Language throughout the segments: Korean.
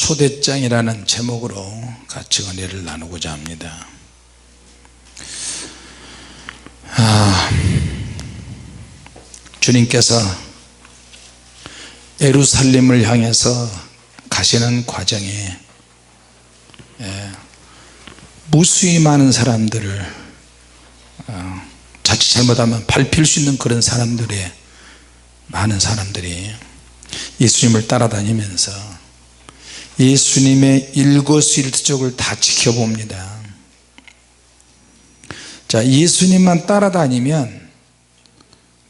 초대장이라는 제목으로 같이 은혜를 나누고자 합니다. 주님께서 예루살렘을 향해서 가시는 과정에 무수히 많은 사람들을 자칫 잘못하면 밟힐 수 있는 그런 사람들의 많은 사람들이 예수님을 따라다니면서 예수님의 일거수일투족을 다 지켜봅니다. 자, 예수님만 따라다니면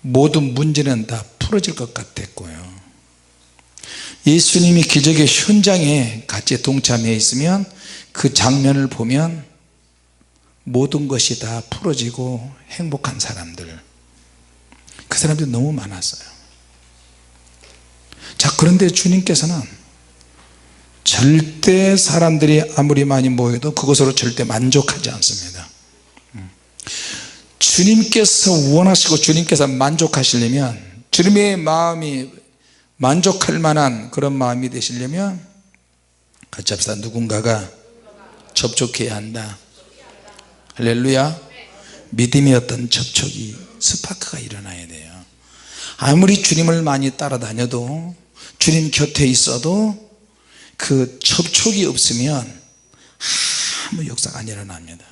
모든 문제는 다 풀어질 것 같았고요, 예수님이 기적의 현장에 같이 동참해 있으면 그 장면을 보면 모든 것이 다 풀어지고 행복한 사람들, 그 사람들이 너무 많았어요. 자, 그런데 주님께서는 절대 사람들이 아무리 많이 모여도 그것으로 절대 만족하지 않습니다. 주님께서 원하시고 주님께서 만족하시려면, 주님의 마음이 만족할 만한 그런 마음이 되시려면 같이 합시다. 누군가가 접촉해야 한다. 할렐루야. 믿음의 어떤 접촉이, 스파크가 일어나야 돼요. 아무리 주님을 많이 따라다녀도, 주님 곁에 있어도 그 접촉이 없으면 아무 역사가 안 일어납니다.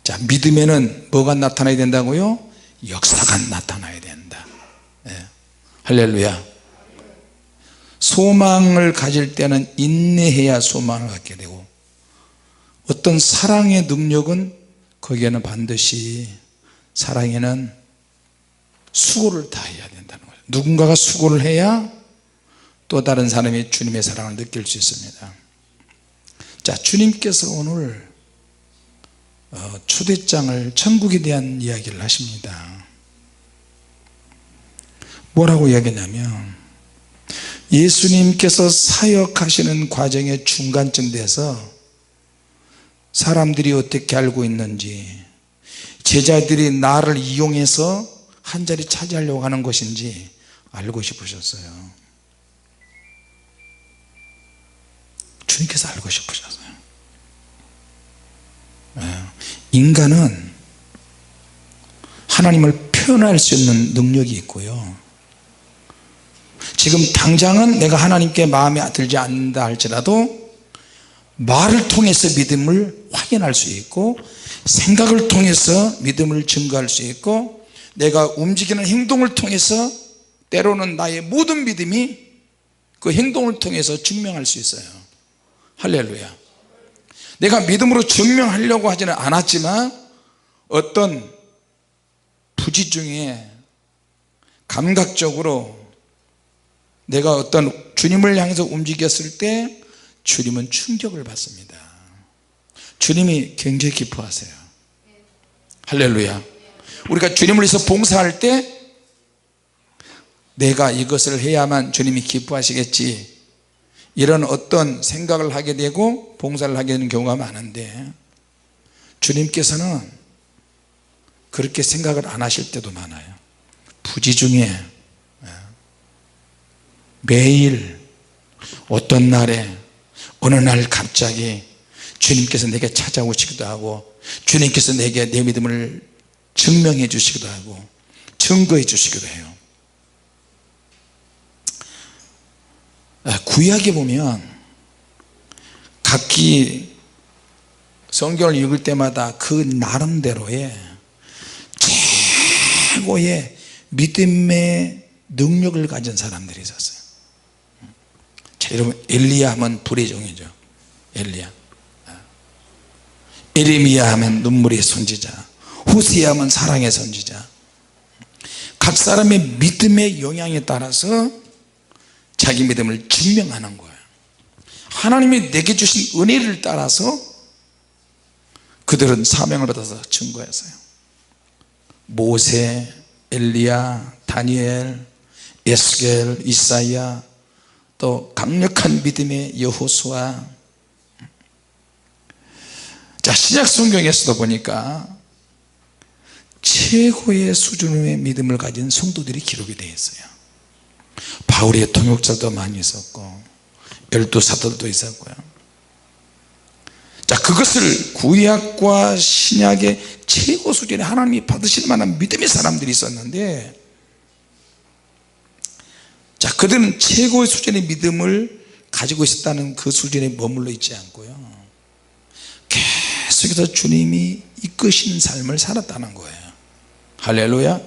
자, 믿음에는 뭐가 나타나야 된다고요? 역사가 나타나야 된다. 할렐루야. 소망을 가질 때는 인내해야 소망을 갖게 되고, 어떤 사랑의 능력은 거기에는 반드시, 사랑에는 수고를 다해야 된다는 거예요. 누군가가 수고를 해야 또 다른 사람이 주님의 사랑을 느낄 수 있습니다. 자, 주님께서 오늘 초대장을, 천국에 대한 이야기를 하십니다. 뭐라고 이야기하냐면, 예수님께서 사역하시는 과정의 중간쯤 돼서 사람들이 어떻게 알고 있는지, 제자들이 나를 이용해서 한 자리 차지하려고 하는 것인지 알고 싶으셨어요. 주님께서 알고 싶으셨어요. 인간은 하나님을 표현할 수 있는 능력이 있고요, 지금 당장은 내가 하나님께 마음에 들지 않는다 할지라도 말을 통해서 믿음을 확인할 수 있고, 생각을 통해서 믿음을 증거할 수 있고, 내가 움직이는 행동을 통해서 때로는 나의 모든 믿음이 그 행동을 통해서 증명할 수 있어요. 할렐루야. 내가 믿음으로 증명하려고 하지는 않았지만 어떤 부지 중에 감각적으로 내가 어떤 주님을 향해서 움직였을 때 주님은 충격을 받습니다. 주님이 굉장히 기뻐하세요. 할렐루야. 우리가 주님을 위해서 봉사할 때 내가 이것을 해야만 주님이 기뻐하시겠지, 이런 어떤 생각을 하게 되고 봉사를 하게 되는 경우가 많은데, 주님께서는 그렇게 생각을 안 하실 때도 많아요. 부지 중에 매일 어떤 날에 어느 날 갑자기 주님께서 내게 찾아오시기도 하고, 주님께서 내게 내 믿음을 증명해 주시기도 하고 증거해 주시기도 해요. 구약에 보면 각기 성경을 읽을 때마다 그 나름대로의 최고의 믿음의 능력을 가진 사람들이 있었어요. 자, 여러분, 엘리야 하면 불의 종이죠. 에레미야 하면 눈물의 선지자, 호세아 하면 사랑의 선지자. 각 사람의 믿음의 영향에 따라서 자기 믿음을 증명하는 거예요. 하나님이 내게 주신 은혜를 따라서 그들은 사명을 받아서 증거했어요. 모세, 엘리야, 다니엘, 에스겔, 이사야, 또 강력한 믿음의 여호수아. 자, 신약 성경에서도 보니까 최고의 수준의 믿음을 가진 성도들이 기록이 되어 있어요. 바울의 통역자도 많이 있었고, 12 사도들도 있었고요. 자, 그것을 구약과 신약의 최고 수준의 하나님이 받으실 만한 믿음의 사람들이 있었는데, 자, 그들은 최고의 수준의 믿음을 가지고 있었다는 그 수준에 머물러 있지 않고요, 계속해서 주님이 이끄신 삶을 살았다는 거예요. 할렐루야.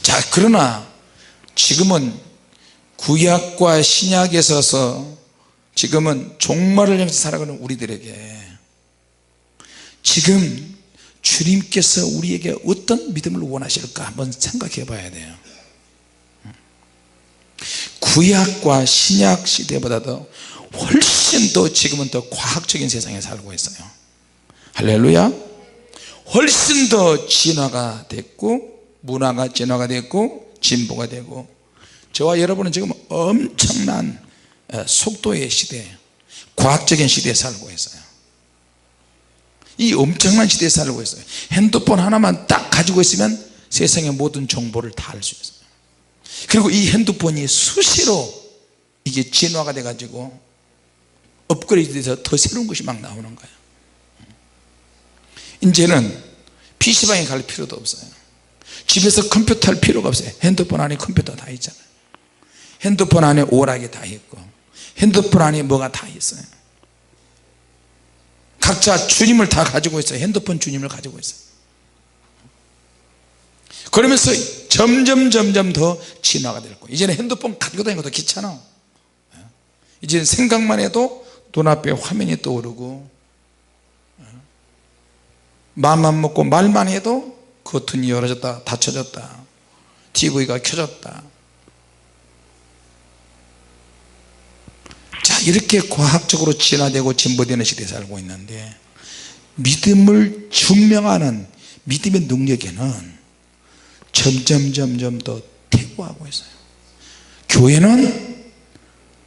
자, 그러나 지금은 구약과 신약에 있어서 지금은 종말을 향해서 살아가는 우리들에게 지금 주님께서 우리에게 어떤 믿음을 원하실까 한번 생각해 봐야 돼요. 구약과 신약 시대보다도 훨씬 더 지금은 더 과학적인 세상에 살고 있어요. 할렐루야. 훨씬 더 진화가 됐고, 문화가 진화가 됐고, 진보가 되고, 저와 여러분은 지금 엄청난 속도의 시대, 과학적인 시대에 살고 있어요. 이 엄청난 시대에 살고 있어요. 핸드폰 하나만 딱 가지고 있으면 세상의 모든 정보를 다 알 수 있어요. 그리고 이 핸드폰이 수시로 이게 진화가 돼 가지고 업그레이드 돼서 더 새로운 것이 막 나오는 거예요. 이제는 PC방에 갈 필요도 없어요. 집에서 컴퓨터 할 필요가 없어요. 핸드폰 안에 컴퓨터 다 있잖아요. 핸드폰 안에 오락이 다 있고, 핸드폰 안에 뭐가 다 있어요. 각자 주님을 다 가지고 있어요. 핸드폰 주님을 가지고 있어요. 그러면서 점점 더 진화가 될 거예요. 이제는 핸드폰 가지고 다니는 것도 귀찮아. 이제는 생각만 해도 눈앞에 화면이 떠오르고, 마음만 먹고 말만 해도 커튼이 열어졌다 닫혀졌다, TV가 켜졌다. 자, 이렇게 과학적으로 진화되고 진보되는 시대에 살고 있는데, 믿음을 증명하는 믿음의 능력에는 점점 더 퇴보하고 있어요. 교회는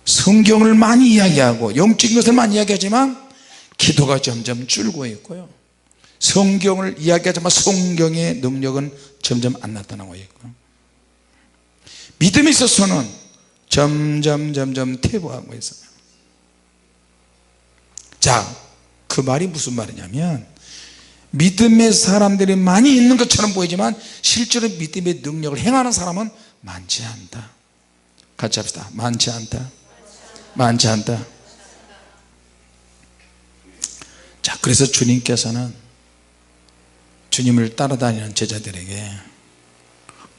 성경을 많이 이야기하고 영적인 것을 많이 이야기하지만 기도가 점점 줄고 있고요, 성경을 이야기하지만 성경의 능력은 점점 안 나타나고 있고, 믿음에 있어서는 점점 퇴보하고 있어요. 자, 그 말이 무슨 말이냐면, 믿음의 사람들이 많이 있는 것처럼 보이지만 실제로 믿음의 능력을 행하는 사람은 많지 않다. 같이 합시다. 많지 않다. 많지 않다. 자, 그래서 주님께서는 주님을 따라다니는 제자들에게,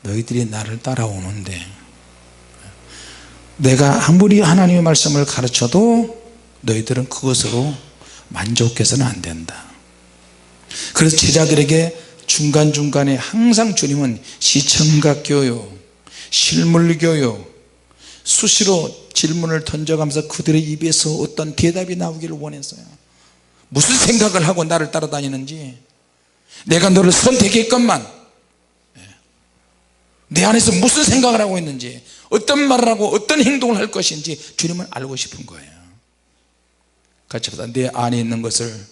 너희들이 나를 따라오는데 내가 아무리 하나님의 말씀을 가르쳐도 너희들은 그것으로 만족해서는 안 된다. 그래서 제자들에게 중간중간에 항상 주님은 시청각 교육, 실물 교육, 수시로 질문을 던져가면서 그들의 입에서 어떤 대답이 나오기를 원했어요. 무슨 생각을 하고 나를 따라다니는지, 내가 너를 선택했건만 내 안에서 무슨 생각을 하고 있는지, 어떤 말을 하고 어떤 행동을 할 것인지 주님은 알고 싶은 거예요. 같이 합시다. 내 안에 있는 것을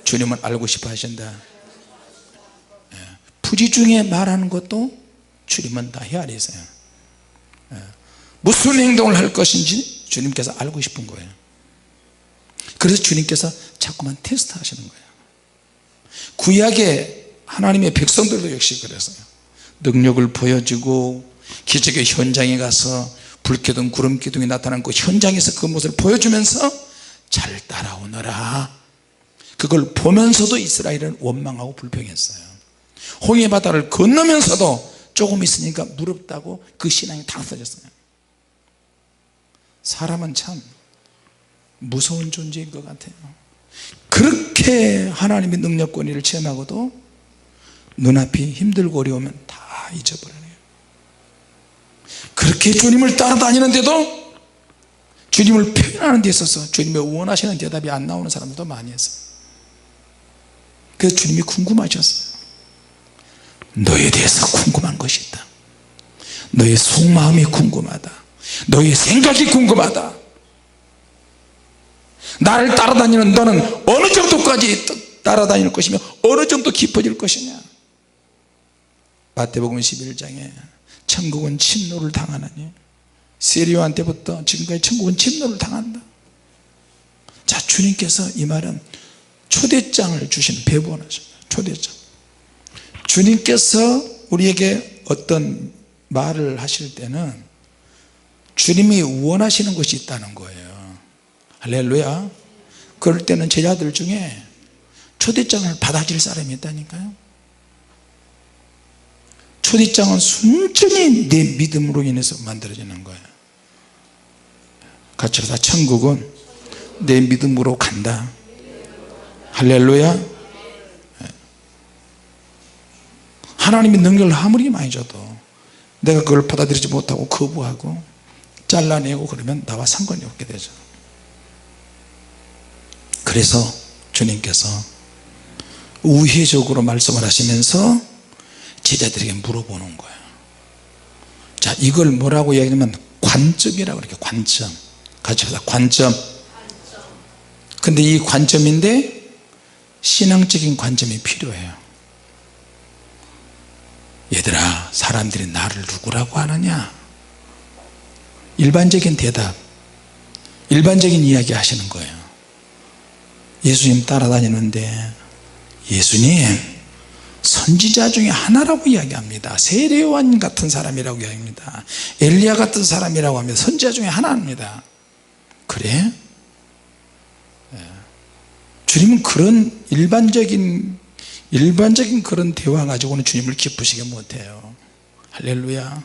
주님은 알고 싶어 하신다. 부지 중에 말하는 것도 주님은 다 헤아리세요. 무슨 행동을 할 것인지 주님께서 알고 싶은 거예요. 그래서 주님께서 자꾸만 테스트 하시는 거예요. 구약의 하나님의 백성들도 역시 그랬어요. 능력을 보여주고 기적의 현장에 가서 불기둥 구름기둥이 나타난 그 현장에서 그 모습을 보여주면서 잘 따라오너라, 그걸 보면서도 이스라엘은 원망하고 불평했어요. 홍해 바다를 건너면서도 조금 있으니까 무섭다고 그 신앙이 다 없어졌어요. 사람은 참 무서운 존재인 것 같아요. 그렇게 하나님의 능력 권위를 체험하고도 눈앞이 힘들고 어려우면 다 잊어버려요. 그렇게 주님을 따라다니는데도 주님을 표현하는 데 있어서 주님의 원하시는 대답이 안 나오는 사람들도 많이 있어요. 그래서 주님이 궁금하셨어요. 너에 대해서 궁금한 것이 있다. 너의 속마음이 궁금하다. 너의 생각이 궁금하다. 나를 따라다니는 너는 어느 정도까지 따라다닐 것이며 어느 정도 깊어질 것이냐. 마태복음 11장에 천국은 침노를 당하느니 세리요한 때부터 지금까지 천국은 침노를 당한다. 자, 주님께서 이 말은 초대장을 주시는, 배부원하십니다. 초대장. 주님께서 우리에게 어떤 말을 하실 때는 주님이 원하시는 것이 있다는 거예요. 할렐루야. 그럴 때는 제자들 중에 초대장을 받아줄 사람이 있다니까요. 초대장은 순전히 내 믿음으로 인해서 만들어지는 거예요. 같이 다 천국은 내 믿음으로 간다. 할렐루야. 하나님의 능력을 아무리 많이 줘도 내가 그걸 받아들이지 못하고 거부하고 잘라내고 그러면 나와 상관이 없게 되죠. 그래서 주님께서 우회적으로 말씀을 하시면서 제자들에게 물어보는 거예요. 자, 이걸 뭐라고 이야기하냐면 관점이라고 그래요. 관점. 같이 합시다. 관점. 근데 이 관점인데 신앙적인 관점이 필요해요. 얘들아, 사람들이 나를 누구라고 하느냐? 일반적인 대답, 일반적인 이야기 하시는 거예요. 예수님 따라다니는데 예수님 선지자 중에 하나라고 이야기합니다. 세례요한 같은 사람이라고 이야기합니다. 엘리야 같은 사람이라고 합니다. 선지자 중에 하나입니다. 그래? 주님은 그런 일반적인 그런 대화 가지고는 주님을 기쁘시게 못해요. 할렐루야.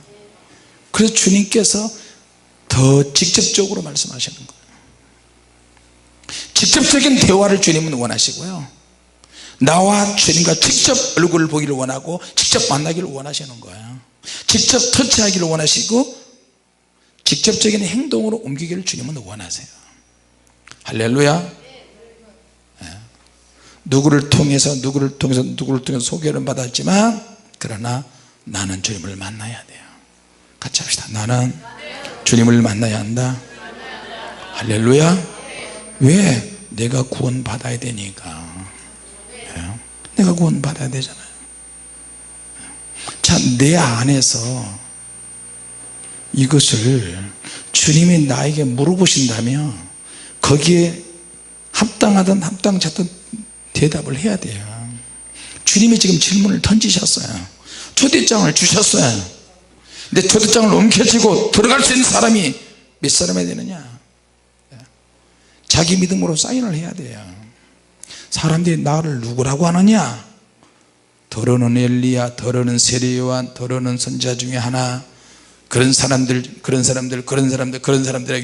그래서 주님께서 더 직접적으로 말씀하시는 거예요. 직접적인 대화를 주님은 원하시고요, 나와 주님과 직접 얼굴을 보기를 원하고 직접 만나기를 원하시는 거예요. 직접 터치하기를 원하시고 직접적인 행동으로 옮기기를 주님은 원하세요. 할렐루야. 누구를 통해서 소개를 받았지만 그러나 나는 주님을 만나야 돼요. 같이 합시다. 나는 주님을 만나야 한다. 할렐루야. 왜? 내가 구원 받아야 되니까. 내가 구원 받아야 되잖아요. 자, 내 안에서 이것을 주님이 나에게 물어보신다면 거기에 합당하든 합당치 않든 대답을 해야 돼요. 주님이 지금 질문을 던지셨어요. 초대장을 주셨어요. 근데 초대장을 옮겨지고 들어갈 수 있는 사람이 몇 사람이 되느냐? 자기 믿음으로 사인을 해야 돼요. 사람들이 나를 누구라고 하느냐? 더러는 엘리야, 더러는 세례요한, 더러는 선지자 중에 하나, 그런 사람들이라고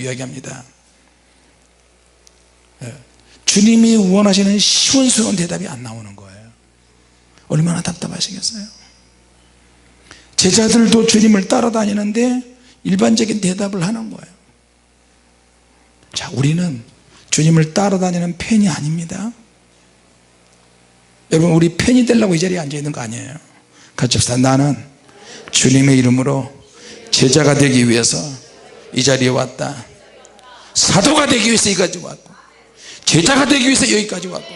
이야기합니다. 주님이 원하시는 시원스러운 대답이 안 나오는 거예요. 얼마나 답답하시겠어요? 제자들도 주님을 따라다니는데 일반적인 대답을 하는 거예요. 자, 우리는 주님을 따라다니는 팬이 아닙니다. 여러분, 우리 팬이 되려고 이 자리에 앉아 있는 거 아니에요. 같이 합시다. 나는 주님의 이름으로 제자가 되기 위해서 이 자리에 왔다. 사도가 되기 위해서 여기까지 왔고, 제자가 되기 위해서 여기까지 왔고,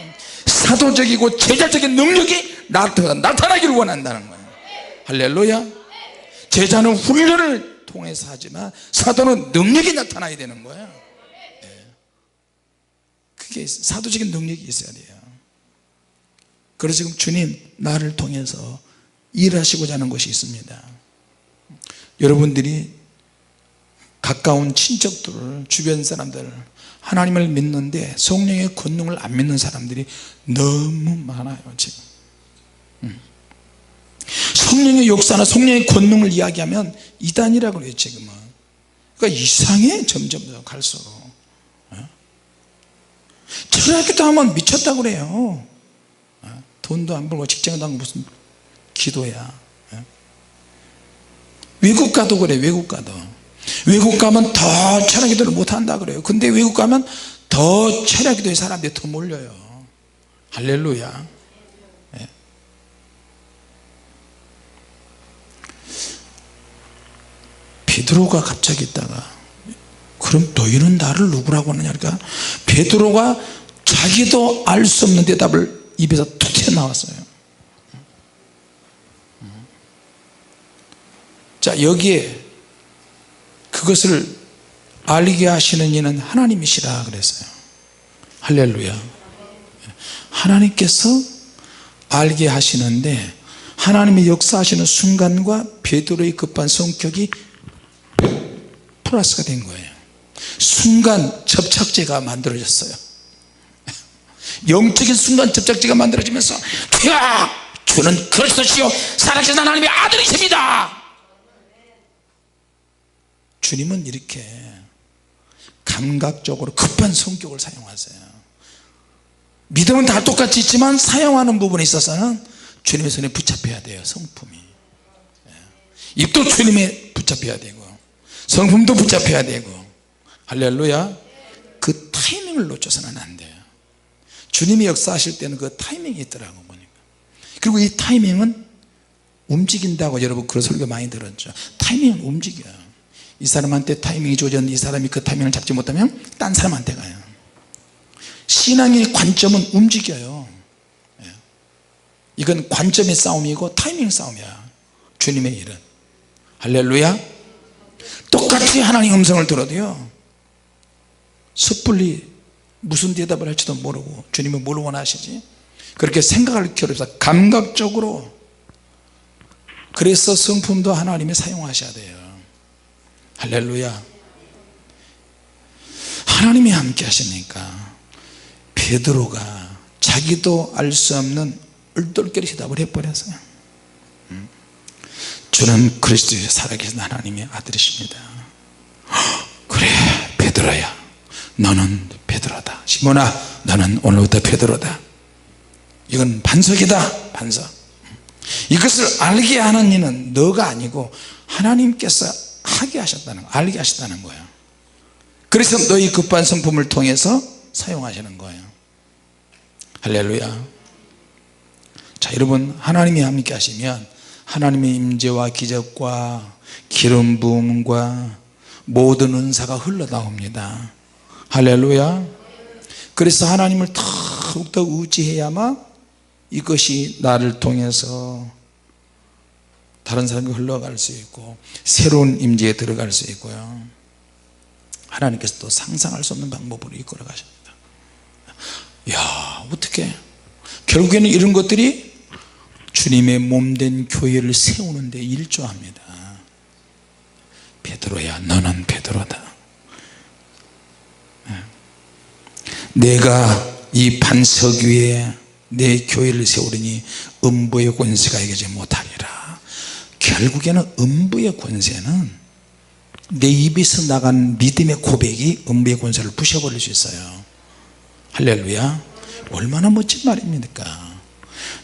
사도적이고 제자적인 능력이 나타나기를 원한다는 거예요. 할렐루야. 제자는 훈련을 통해서 하지만 사도는 능력이 나타나야 되는 거예요. 그게 사도적인 능력이 있어야 돼요. 그래서 지금 주님 나를 통해서 일하시고자 하는 것이 있습니다. 여러분들이 가까운 친척들, 주변 사람들, 하나님을 믿는데 성령의 권능을 안 믿는 사람들이 너무 많아요. 지금 성령의 역사나 성령의 권능을 이야기하면 이단이라고 그래요. 지금은. 그러니까 이상해. 점점 더 갈수록. 초등학교 다니면 미쳤다고 그래요. 돈도 안 벌고 직장도 안 벌고 무슨 기도야. 외국 가도 그래. 외국 가면 더 철학 기도를 못한다 그래요. 근데 외국 가면 더 철학 기도의 사람들이 더 몰려요. 할렐루야. 베드로가 갑자기 있다가 그럼 너희는 나를 누구라고 하느냐? 그러니까 베드로가 자기도 알 수 없는 대답을 입에서 툭 튀어나왔어요. 자, 여기에 그것을 알게 하시는 이는 하나님이시라 그랬어요. 할렐루야. 하나님께서 알게 하시는데 하나님의 역사하시는 순간과 베드로의 급한 성격이 플러스가 된 거예요. 순간 접착제가 만들어졌어요. 영적인 순간 접착제가 만들어지면서 주야, 주는 그리스도시요 살아계신 하나님의 아들이십니다. 주님은 이렇게 감각적으로 급한 성격을 사용하세요. 믿음은 다 똑같이 있지만 사용하는 부분에 있어서는 주님의 손에 붙잡혀야 돼요. 성품이 입도 주님에 붙잡혀야 되고 성품도 붙잡혀야 되고. 할렐루야. 그 타이밍을 놓쳐서는 안 돼요. 주님이 역사하실 때는 그 타이밍이 있더라고 보니까. 그리고 이 타이밍은 움직인다고 여러분 그런 설교 많이 들었죠. 타이밍은 움직여요. 이 사람한테 타이밍이 주어졌는데 이 사람이 그 타이밍을 잡지 못하면 딴 사람한테 가요. 신앙의 관점은 움직여요. 이건 관점의 싸움이고 타이밍 싸움이야. 주님의 일은. 할렐루야. 똑같이 하나님 음성을 들어도요 섣불리 무슨 대답을 할지도 모르고 주님은 뭘 원하시지 그렇게 생각할 필요 없어. 감각적으로. 그래서 성품도 하나님이 사용하셔야 돼요. 할렐루야. 하나님이 함께 하시니까 베드로가 자기도 알 수 없는 얼떨결에 대답을 해버렸어요. 주는 그리스도의 살아계신 하나님의 아들이십니다. 그래 베드로야, 너는 베드로다. 시몬아, 너는 오늘부터 베드로다. 이건 반석이다. 반석. 이것을 알게 하는 이는 너가 아니고 하나님께서 하게 하셨다는 거, 알게 하셨다는 거예요. 그래서 너희 급한 성품을 통해서 사용하시는 거예요. 할렐루야. 자, 여러분 하나님이 함께 하시면 하나님의 임재와 기적과 기름 부음과 모든 은사가 흘러나옵니다. 할렐루야. 그래서 하나님을 더욱더 의지해야만 이것이 나를 통해서 다른 사람이 흘러갈 수 있고 새로운 임재에 들어갈 수 있고요. 하나님께서 또 상상할 수 없는 방법으로 이끌어 가십니다. 야, 어떻게 결국에는 이런 것들이 주님의 몸된 교회를 세우는 데 일조합니다. 베드로야, 너는 베드로다. 내가 이 반석 위에 내 교회를 세우리니 음부의 권세가 이기지 못하리라. 결국에는 음부의 권세는 내 입에서 나간 믿음의 고백이 음부의 권세를 부셔버릴 수 있어요. 할렐루야. 얼마나 멋진 말입니까?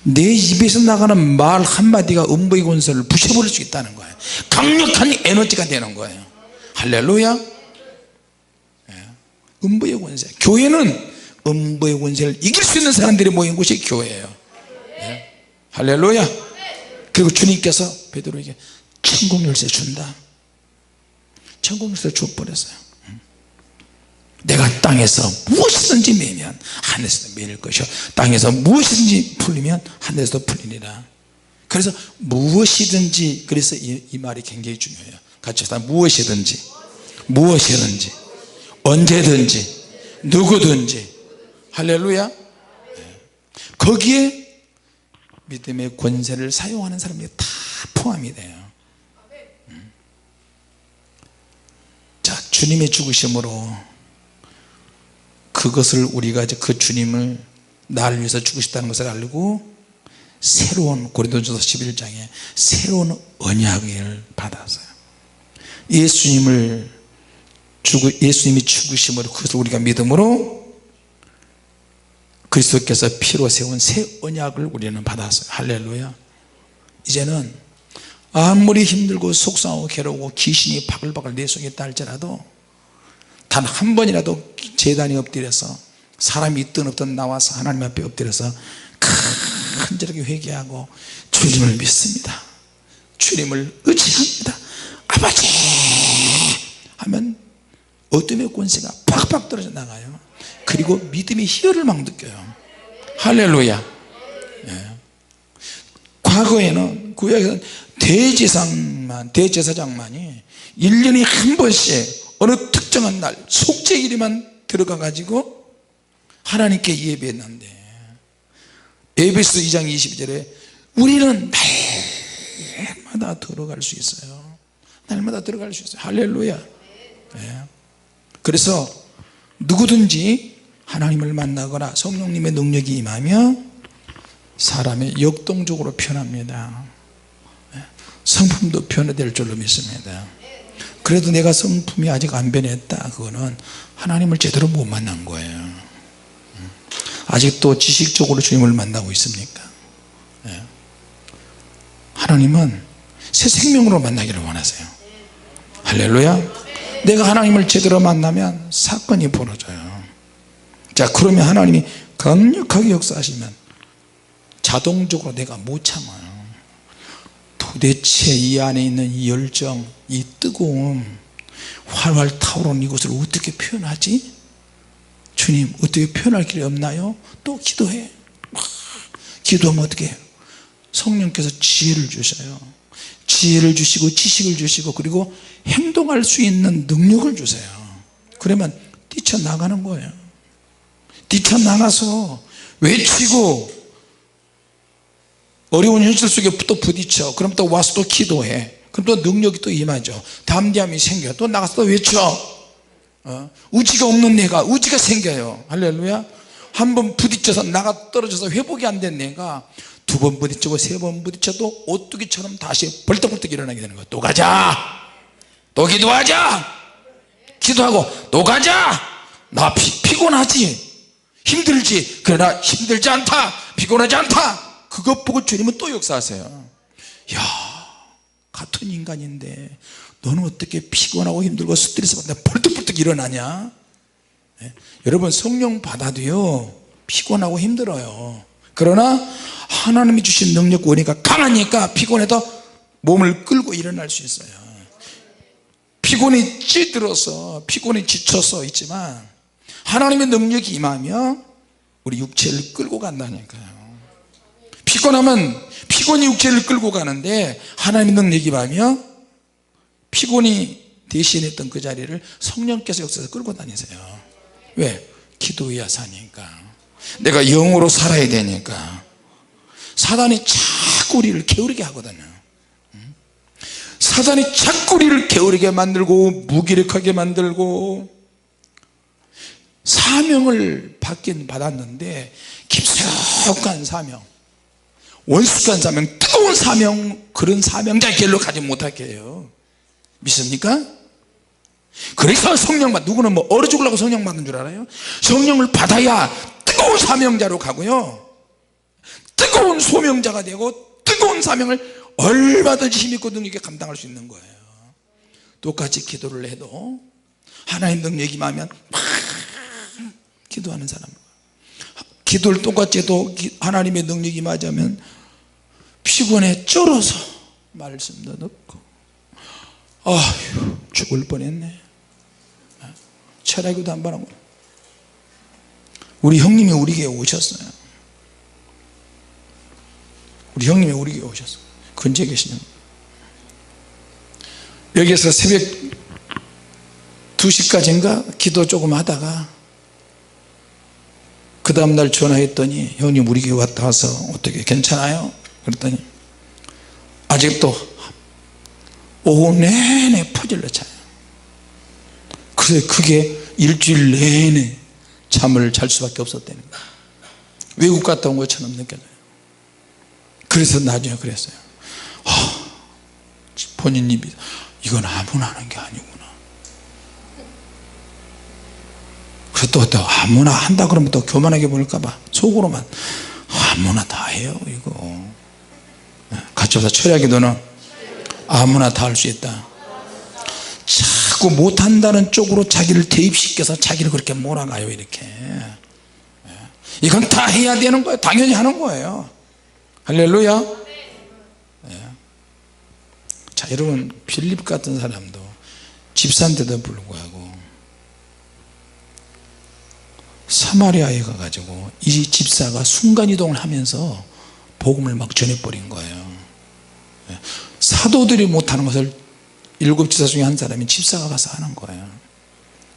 내 입에서 나가는 말 한마디가 음부의 권세를 부셔버릴 수 있다는 거예요. 강력한 에너지가 되는 거예요. 할렐루야. 음부의 권세. 교회는 음부의 권세를 이길 수 있는 사람들이 모인 곳이 교회예요. 할렐루야. 그리고 주님께서 베드로에게 천국 열쇠 준다. 천국 열쇠 줘버렸어요. 내가 땅에서 무엇이든지 매면 하늘에서도 매일 것이요 땅에서 무엇이든지 풀리면 하늘에서도 풀리리라. 그래서 무엇이든지, 그래서 이 말이 굉장히 중요해요. 같이 해서 무엇이든지, 무엇이든지, 언제든지, 누구든지. 할렐루야. 거기에 믿음의 권세를 사용하는 사람들이 다 포함이 돼요. 자, 주님의 죽으심으로 그것을 우리가 이제 그 주님을 나를 위해서 죽으셨다는 것을 알고 새로운 고린도전서 11장에 새로운 언약을 받았어요. 예수님이 죽으심으로 그것을 우리가 믿음으로 그리스도께서 피로 세운 새 언약을 우리는 받았어요. 할렐루야. 이제는 아무리 힘들고 속상하고 괴로우고 귀신이 바글바글 내 속에 있다 할지라도 단 한 번이라도 제단에 엎드려서 사람이 있든 없든 나와서 하나님 앞에 엎드려서 간절하게 회개하고 주님을 믿습니다, 주님을 의지합니다, 아버지 하면 어둠의 권세가 팍팍 떨어져 나가요. 그리고 믿음의 희열을 막 느껴요. 할렐루야. 과거에는 구약에서는 대제사장만이 1년에 한 번씩 어느 특정한 날 속죄일에만 들어가 가지고 하나님께 예배했는데 에베소 2장 22절에 우리는 날마다 들어갈 수 있어요. 날마다 들어갈 수 있어요. 할렐루야. 네. 그래서 누구든지 하나님을 만나거나 성령님의 능력이 임하며 사람의 역동적으로 변합니다. 성품도 변화될 줄로 믿습니다. 그래도 내가 성품이 아직 안 변했다, 그거는 하나님을 제대로 못 만난 거예요. 아직도 지식적으로 주님을 만나고 있습니까? 하나님은 새 생명으로 만나기를 원하세요. 할렐루야. 내가 하나님을 제대로 만나면 사건이 벌어져요. 자, 그러면 하나님이 강력하게 역사하시면 자동적으로 내가 못 참아요. 도대체 이 안에 있는 이 열정, 이 뜨거움, 활활 타오르는 이것을 어떻게 표현하지? 주님, 어떻게 표현할 길이 없나요? 또 기도해. 기도하면 어떻게 해요? 성령께서 지혜를 주셔요. 지혜를 주시고 지식을 주시고 그리고 행동할 수 있는 능력을 주세요. 그러면 뛰쳐나가는 거예요. 뛰쳐나가서 외치고 어려운 현실 속에 또 부딪혀. 그럼 또 와서 또 기도해. 그럼 또 능력이 또 임하죠. 담대함이 생겨요. 또 나가서 또 외쳐. 의지가 없는 내가 의지가 생겨요. 할렐루야. 한 번 부딪혀서 나가 떨어져서 회복이 안 된 내가 두 번 부딪히고 세 번 부딪혀도 오뚜기처럼 다시 벌떡벌떡 일어나게 되는 거예요. 또 가자. 또 기도하자. 기도하고 또 가자. 나 피곤하지, 힘들지. 그러나 힘들지 않다, 피곤하지 않다. 그것 보고 주님은 또 역사하세요. 야, 같은 인간인데 너는 어떻게 피곤하고 힘들고 스트레스 받는데 벌떡벌떡 일어나냐? 네? 여러분, 성령 받아도요 피곤하고 힘들어요. 그러나 하나님이 주신 능력 원리가 강하니까 피곤해도 몸을 끌고 일어날 수 있어요. 피곤이 찌들어서 피곤이 지쳐서 있지만 하나님의 능력이 임하며 우리 육체를 끌고 간다니까요. 피곤하면 피곤이 육체를 끌고 가는데 하나님의 능력이 임하며 피곤이 대신했던 그 자리를 성령께서 역사해서 끌고 다니세요. 왜? 기도해야 사니까. 내가 영으로 살아야 되니까. 사단이 자꾸 우리를 게으르게 하거든요. 사단이 자꾸 우리를 게으르게 만들고 무기력하게 만들고, 사명을 받긴 받았는데 깊숙한 사명, 원숙한 사명, 뜨거운 사명, 그런 사명자의 길로 가지 못하게 해요. 믿습니까? 그래서 성령 받, 누구는 뭐 얼어 죽으려고 성령 받는 줄 알아요? 성령을 받아야 뜨거운 사명자로 가고요, 뜨거운 소명자가 되고 뜨거운 사명을 얼마든지 힘있고 능력있게 감당할 수 있는 거예요. 똑같이 기도를 해도 하나님 능력이 임하면 막 기도하는 사람, 기도를 똑같이 해도 하나님의 능력이 임하자면 피곤해 쩔어서 말씀도 넣고 아휴 죽을 뻔했네. 철학기도 한 번 하고. 우리 형님이 우리 교회에 오셨어요. 우리 형님이 우리 교회에 오셨어요. 근처에 계시는 여기에서 새벽 2시까지인가 기도 조금 하다가 그 다음날 전화했더니 형님 우리 교회 왔다 와서 어떻게 괜찮아요? 그랬더니 아직도 오후 내내 퍼질러 자요. 그래서 그게 일주일 내내 잠을 잘 수밖에 없었다는 거예요. 외국 갔다 온 것처럼 느껴져요. 그래서 나중에 그랬어요. 본인 입이 이건 아무나 하는 게 아니구나. 그래서 또 아무나 한다 그러면 또 교만하게 보일까봐 속으로만 아무나 다 해요 이거. 같이 와서 철학이 너는 아무나 다 할 수 있다. 자꾸 못한다는 쪽으로 자기를 대입시켜서 자기를 그렇게 몰아가요. 이렇게. 이건 다 해야 되는 거예요. 당연히 하는 거예요. 할렐루야. 자, 여러분, 빌립 같은 사람도 집사인데도 불구하고 사마리아에 가가지고 이 집사가 순간이동을 하면서 복음을 막 전해버린 거예요. 사도들이 못하는 것을 7 집사 중에 한 사람이 집사가 가서 하는 거예요.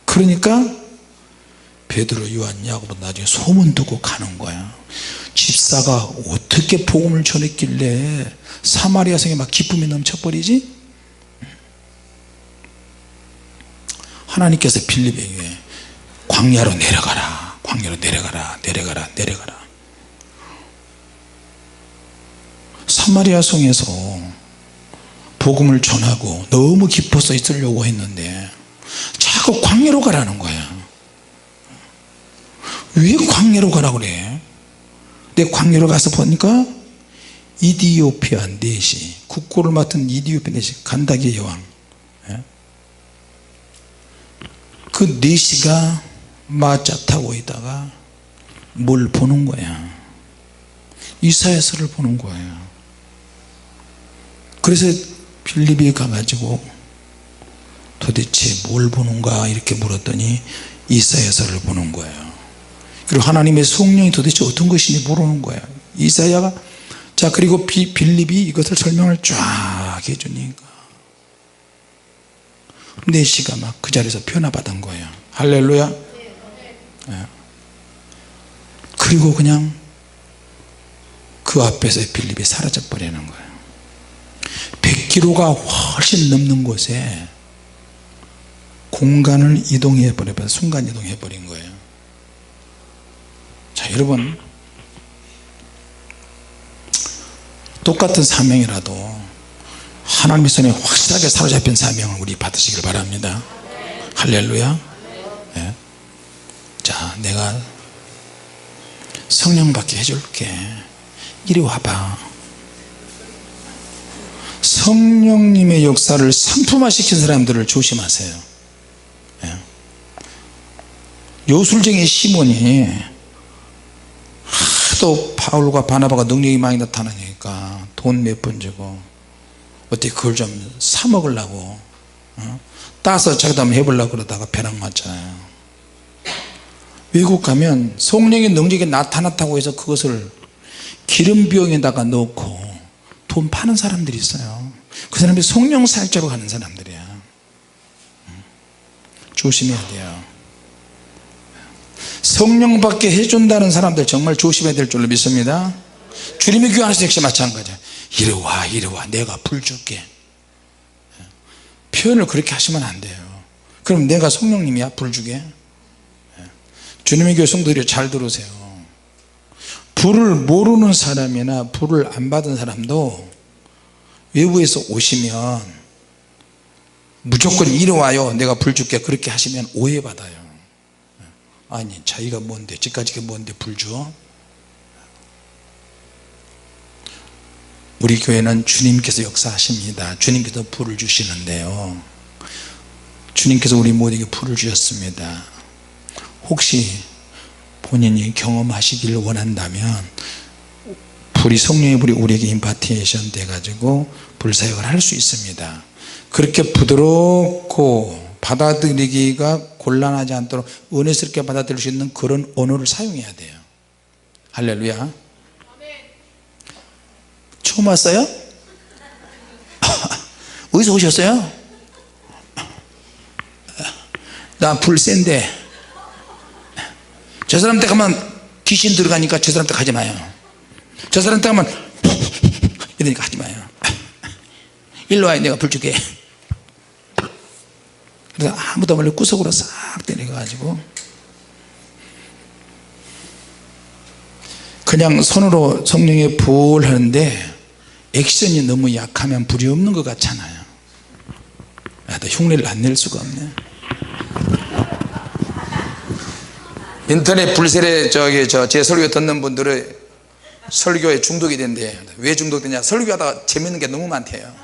그러니까 베드로, 요한, 야고보 나중에 소문 듣고 가는 거야. 집사가 어떻게 복음을 전했길래 사마리아 성에 막 기쁨이 넘쳐버리지? 하나님께서 빌립에게 광야로 내려가라, 광야로 내려가라, 내려가라. 사마리아 성에서 복음을 전하고 너무 기뻐서 있으려고 했는데 자꾸 광야로 가라는 거야. 왜 광야로 가라고 그래? 내 광야로 가서 보니까 이디오피아 넷이, 국고를 맡은 이디오피아 넷이, 간다기 여왕, 그 넷이가 마차 타고 있다가 뭘 보는 거야. 이사야서를 보는 거예요. 그래서 빌립이 가가지고 도대체 뭘 보는가 이렇게 물었더니 이사야서를 보는 거예요. 그리고 하나님의 성령이 도대체 어떤 것인지 모르는 거예요. 이사야가, 자, 그리고 빌립이 이것을 설명을 쫙 해주니까 넷이가 막 그 자리에서 변화받은 거예요. 할렐루야. 네. 그리고 그냥 그 앞에서 빌립이 사라져 버리는 거예요. 100km가 훨씬 넘는 곳에 공간을 이동해 버려서 순간 이동해 버린 거예요. 자, 여러분, 똑같은 사명이라도 하나님의 손에 확실하게 사로잡힌 사명을 우리 받으시길 바랍니다. 할렐루야. 네. 자, 내가 성령 받게 해줄게. 이리 와봐. 성령님의 역사를 상품화시킨 사람들을 조심하세요. 네. 요술쟁이 시몬이 하도 바울과 바나바가 능력이 많이 나타나니까 돈 몇 번 주고 어떻게 그걸 좀 사 먹으려고 따서 자기도 한번 해보려고 그러다가 벼락 맞잖아요. 외국 가면 성령의 능력이 나타났다고 해서 그것을 기름병에다가 넣고 돈 파는 사람들이 있어요. 그 사람이 성령 사역자로 가는 사람들이야. 조심해야 돼요. 성령 받게 해준다는 사람들 정말 조심해야 될 줄로 믿습니다. 주님의 교회 안에서 역시 마찬가지야. 이리 와, 이리 와, 내가 불 줄게. 표현을 그렇게 하시면 안 돼요. 그럼 내가 성령님이야, 불 주게? 주님의 교회 성도들이 잘 들으세요. 불을 모르는 사람이나 불을 안 받은 사람도 외부에서 오시면 무조건 이리 와요, 내가 불 줄게, 그렇게 하시면 오해받아요. 아니, 자기가 뭔데, 집까지가 뭔데 불 줘? 우리 교회는 주님께서 역사하십니다. 주님께서 불을 주시는데요, 주님께서 우리 모두에게 불을 주셨습니다. 혹시 본인이 경험하시기를 원한다면 불이, 성령의 불이 우리에게 임파티에이션 돼 가지고 불사역을 할 수 있습니다. 그렇게 부드럽고 받아들이기가 곤란하지 않도록 은혜스럽게 받아들일 수 있는 그런 언어를 사용해야 돼요. 할렐루야. 처음 왔어요? 어디서 오셨어요? 나 불 센데 저 사람 때 가면 귀신 들어가니까 저 사람 때 가지 마요. 저 사람 때 가면 이러니까 하지 마요. 일로 와요, 내가 불 줄게. 그래서 아무도 몰래 구석으로 싹 데려가가지고 그냥 손으로 성령에 불 하는데 액션이 너무 약하면 불이 없는 것 같잖아요. 나도 흉내를 안 낼 수가 없네. 인터넷 불세례 제 설교 듣는 분들은 설교에 중독이 된대. 왜 중독되냐? 설교하다가 재밌는 게 너무 많대요.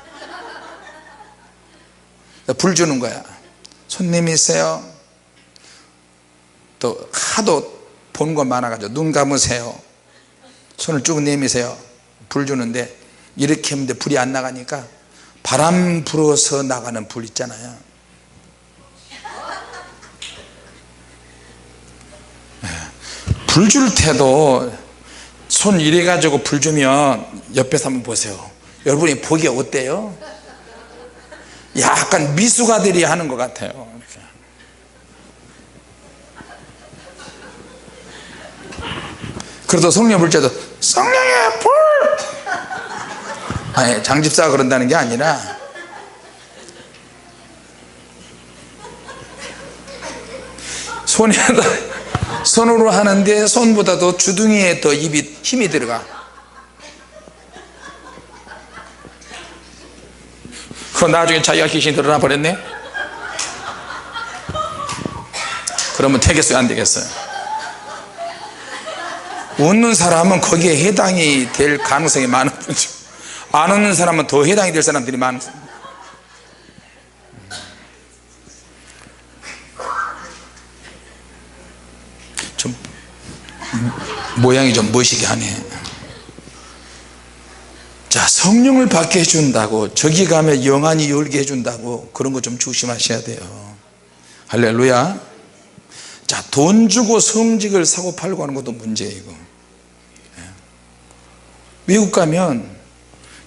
불 주는 거야. 손 내미세요. 또 하도 본 거 많아가지고 눈 감으세요. 손을 쭉 내미세요. 불 주는데 이렇게 했는데 불이 안 나가니까 바람 불어서 나가는 불 있잖아요. 불 줄 때도 손 이래 가지고 불 주면 옆에서 한번 보세요. 여러분이 보기 어때요? 약간 미숙아들이 하는 것 같아요. 그래도 성령 부를 때도 성령의 불, 아니 장집사가 그런다는 게 아니라 손으로 하는데 손보다도 주둥이에 더 입이 힘이 들어가. 그 나중에 자기가 귀신이 드러나 버렸네. 그러면 되겠어요 안 되겠어요? 웃는 사람은 거기에 해당이 될 가능성이 많은 거죠. 안 웃는 사람은 더 해당이 될 사람들이 많은 거죠. 좀 모양이 좀 멋있게 하네. 자, 성령을 받게 해준다고 저기 가면 영안이 열게 해준다고 그런 거 좀 조심하셔야 돼요. 할렐루야. 자, 돈 주고 성직을 사고 팔고 하는 것도 문제예요. 이거 미국 가면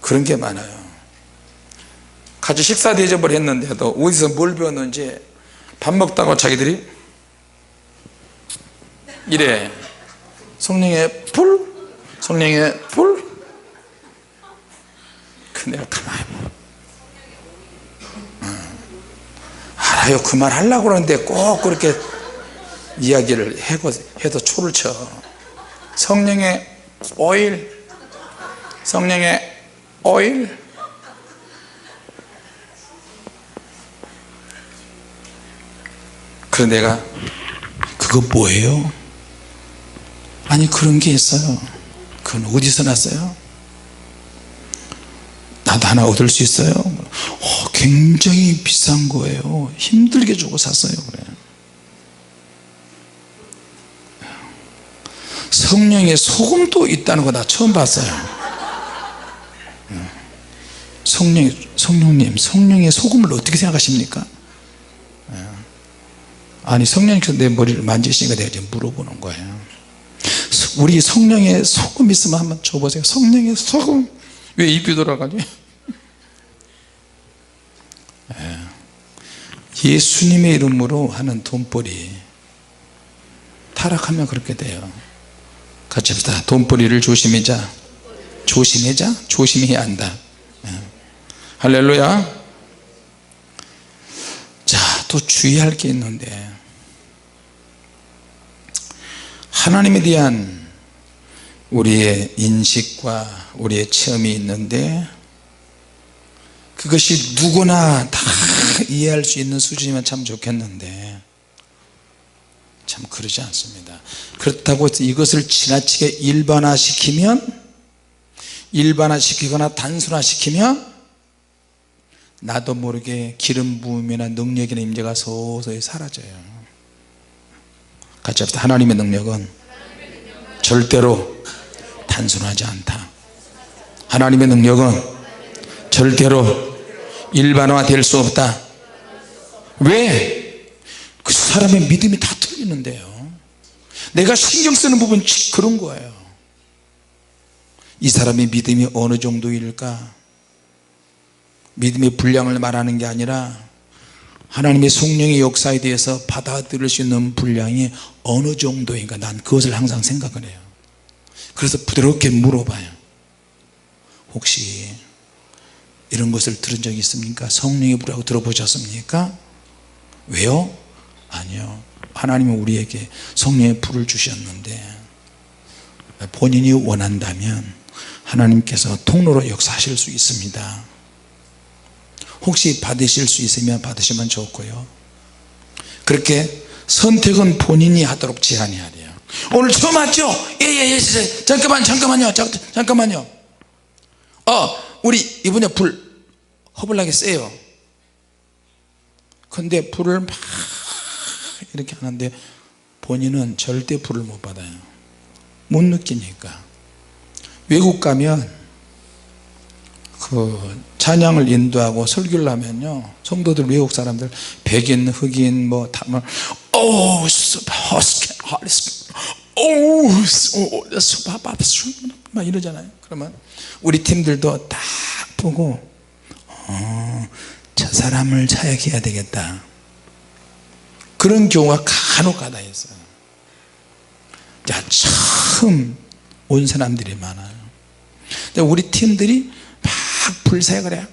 그런 게 많아요. 같이 식사 대접을 했는데도 어디서 뭘 배웠는지 밥 먹다가 자기들이 이래, 성령의 불, 성령의 불. 그 내가 가만히 알아요. 그 말 하려고 그러는데 꼭 그렇게 이야기를 해도 초를 쳐. 성령의 오일, 성령의 오일. 그래서 내가 그거 뭐예요? 아니 그런 게 있어요. 그건 어디서 났어요? 나도 하나 얻을 수 있어요? 굉장히 비싼 거예요. 힘들게 주고 샀어요. 그래. 성령의 소금도 있다는 거 나 처음 봤어요. 성령님, 성령의 소금을 어떻게 생각하십니까? 아니 성령님께서 내 머리를 만지시니까 내가 지금 물어보는 거예요. 우리 성령의 소금 있으면 한번 줘보세요. 성령의 소금. 왜 입이 돌아가니? 예수님의 이름으로 하는 돈벌이 타락하면 그렇게 돼요. 같이 합시다. 돈벌이를 조심하자. 조심해야 한다. 할렐루야. 자, 또 주의할 게 있는데 하나님에 대한 우리의 인식과 우리의 체험이 있는데 그것이 누구나 다 이해할 수 있는 수준이면 참 좋겠는데 참 그러지 않습니다. 그렇다고 해서 이것을 지나치게 일반화시키거나 단순화시키면 나도 모르게 기름 부음이나 능력이나 임재가 서서히 사라져요. 같이 합시다. 하나님의 능력은 절대로 단순하지 않다. 하나님의 능력은 절대로 일반화될 수 없다. 왜? 그 사람의 믿음이 다 틀리는데요. 내가 신경 쓰는 부분 그런 거예요. 이 사람의 믿음이 어느 정도일까? 믿음의 분량을 말하는 게 아니라 하나님의 성령의 역사에 대해서 받아들일 수 있는 분량이 어느 정도인가, 난 그것을 항상 생각을 해요. 그래서 부드럽게 물어봐요. 혹시 이런 것을 들은 적이 있습니까? 성령의 불이라고 들어보셨습니까? 왜요? 아니요. 하나님은 우리에게 성령의 불을 주셨는데 본인이 원한다면 하나님께서 통로로 역사하실 수 있습니다. 혹시 받으실 수 있으면 받으시면 좋고요. 그렇게 선택은 본인이 하도록 제한해야 돼요. 오늘 처음 왔죠? 예. 잠깐만요. 우리 이번에 불 허블나게 세요. 근데 불을 막 이렇게 하는데 본인은 절대 불을 못 받아요. 못 느끼니까. 외국 가면 그 찬양을 인도하고 설교를 하면요, 성도들, 외국 사람들, 백인, 흑인 뭐 다 막 막 이러잖아요. 그러면 우리 팀들도 딱 보고 저 사람을 사역해야 되겠다, 그런 경우가 간혹가다 있어요. 자, 처음 온 사람들이 많아요. 우리 팀들이 막 불사역을 해요.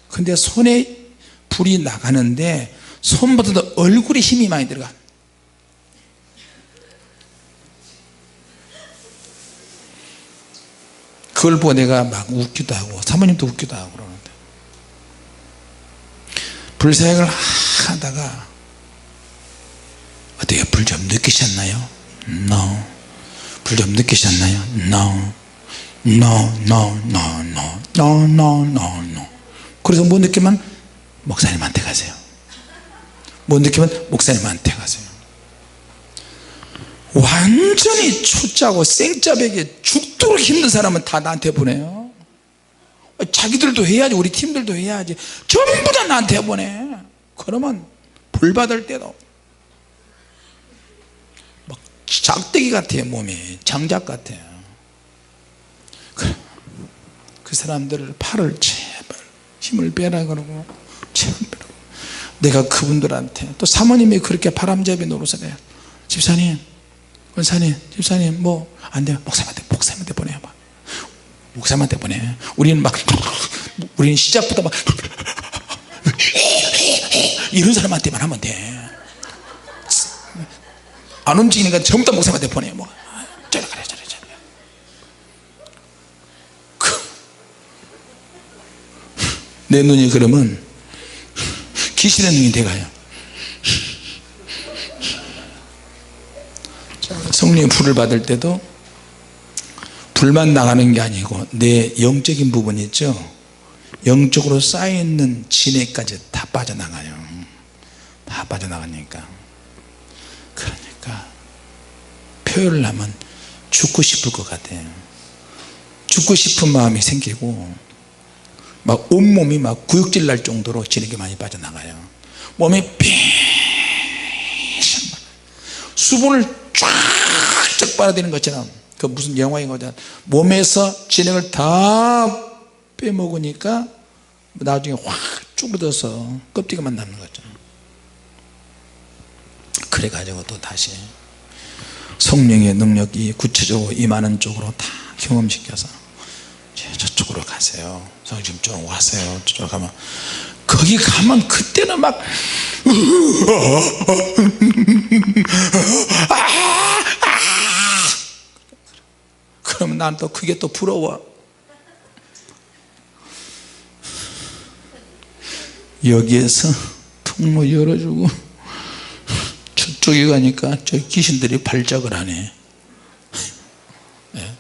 근데 손에 불이 나가는데 손보다도 얼굴에 힘이 많이 들어가. 그걸 보고 내가 막 웃기도 하고 사모님도 웃기도 하고 그러는데, 불사역을 하다가 어떻게 불 좀 느끼셨나요? No. 불 좀 느끼셨나요? No. No, no, no, no, no, no, no, no. 그래서 못 느끼면 목사님한테 가세요. 못 느끼면 목사님한테 가세요. 완전히 초짜고 생짜배기 죽도록 힘든 사람은 다 나한테 보내요. 자기들도 해야지, 우리 팀들도 해야지, 전부 다 나한테 보내. 그러면 불 받을 때도 막 작대기 같아요. 몸이 장작 같아요. 그 사람들을 팔을 제발 힘을 빼라 그러고, 제발 빼라고. 내가 그분들한테 또 사모님이 그렇게 바람잡이 노릇을 해요. 집사님, 권사님, 집사님 뭐 안 돼요. 목사님한테 보내요. 막 목사님한테 보내. 우리는 시작부터 막 이런 사람한테만 하면 돼. 안 움직이니까 전부 다 목사님한테 보내. 뭐 저래 그래 저래 저래. 내 눈이 그러면 귀신의 눈이 돼가요. 성령의 불을 받을 때도 불만 나가는 게 아니고 내 영적인 부분 있죠, 영적으로 쌓여있는 진해까지 다 빠져나가요. 다 빠져나가니까. 그러니까 표현을 하면 죽고 싶을 것 같아요. 죽고 싶은 마음이 생기고 막 온몸이 막 구역질 날 정도로 진액이 많이 빠져나가요. 몸이 수분을 쫙쫙 빨아들이는 것처럼, 그 무슨 영화인 거잖아. 몸에서 진액을 다 빼먹으니까 나중에 확 쭈그러져서 껍데기만 남는 거죠. 그래 가지고 또 다시 성령의 능력이 구체적으로 임하는 쪽으로 다 경험시켜서 저쪽으로 가세요. 성령 쪽 와세요. 저쪽 가면, 거기 가면 그때는 막 그러면 난 또 그게 또 부러워. 여기에서 통로 열어주고 저쪽에 가니까 저 귀신들이 발작을 하네. 네.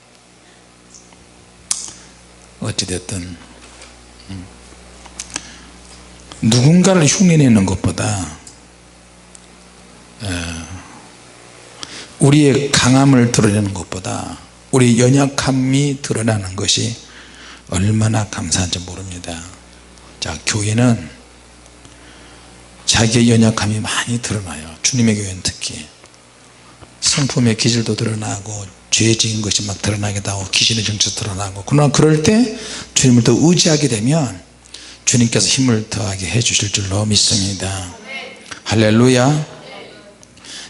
어찌됐든 누군가를 흉내내는 것보다 우리의 강함을 드러내는 것보다 우리의 연약함이 드러나는 것이 얼마나 감사한지 모릅니다. 자, 교회는 자기의 연약함이 많이 드러나요. 주님의 교회는 특히 성품의 기질도 드러나고 죄 지은 것이 막 드러나기도 하고 귀신의 정체도 드러나고, 그러나 그럴 때 주님을 더 의지하게 되면 주님께서 힘을 더하게 해 주실 줄로 믿습니다. 할렐루야.